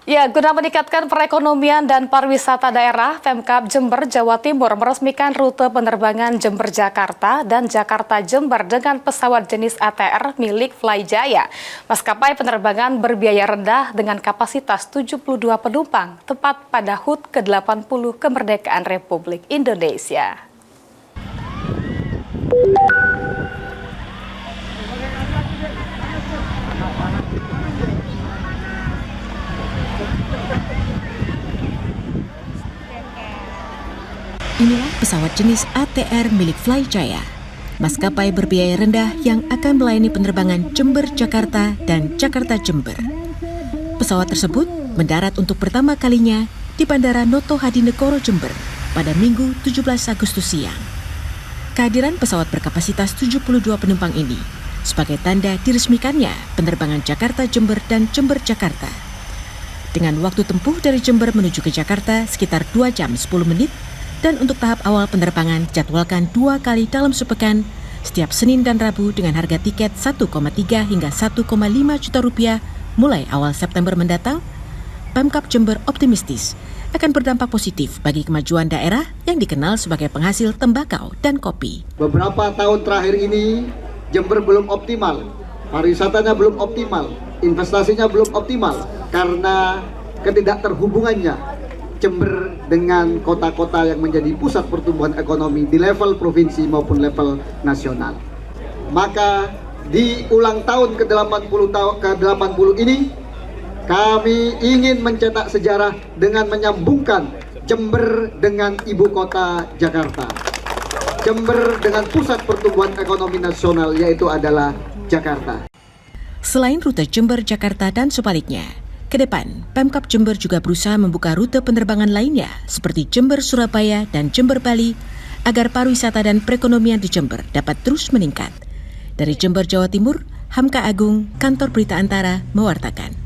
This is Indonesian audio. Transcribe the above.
Ya, guna meningkatkan perekonomian dan pariwisata daerah, Pemkab Jember, Jawa Timur meresmikan rute penerbangan Jember-Jakarta dan Jakarta-Jember dengan pesawat jenis ATR milik Flyjaya. Maskapai penerbangan berbiaya rendah dengan kapasitas 72 penumpang, tepat pada HUT ke-80 Kemerdekaan Republik Indonesia. Inilah pesawat jenis ATR milik Flyjaya, maskapai berbiaya rendah yang akan melayani penerbangan Jember-Jakarta dan Jakarta-Jember. Pesawat tersebut mendarat untuk pertama kalinya di Bandara Noto Hadinegoro Jember pada Minggu 17 Agustus siang. Kehadiran pesawat berkapasitas 72 penumpang ini sebagai tanda diresmikannya penerbangan Jakarta-Jember dan Jember-Jakarta. Dengan waktu tempuh dari Jember menuju ke Jakarta sekitar 2 jam 10 menit, dan untuk tahap awal penerbangan dijadwalkan 2 kali dalam sepekan, setiap Senin dan Rabu dengan harga tiket 1,3 hingga 1,5 juta rupiah mulai awal September mendatang. Pemkab Jember optimistis akan berdampak positif bagi kemajuan daerah yang dikenal sebagai penghasil tembakau dan kopi. Beberapa tahun terakhir ini Jember belum optimal, pariwisatanya belum optimal, investasinya belum optimal karena ketidakterhubungannya Jember dengan kota-kota yang menjadi pusat pertumbuhan ekonomi di level provinsi maupun level nasional. Maka di ulang tahun ke-80 ini kami ingin mencetak sejarah dengan menyambungkan Jember dengan ibu kota Jakarta. Jember dengan pusat pertumbuhan ekonomi nasional yaitu adalah Jakarta. Selain rute Jember-Jakarta dan sebaliknya, ke depan, Pemkab Jember juga berusaha membuka rute penerbangan lainnya seperti Jember-Surabaya dan Jember-Bali agar pariwisata dan perekonomian di Jember dapat terus meningkat. Dari Jember, Jawa Timur, Hamka Agung, Kantor Berita Antara, mewartakan.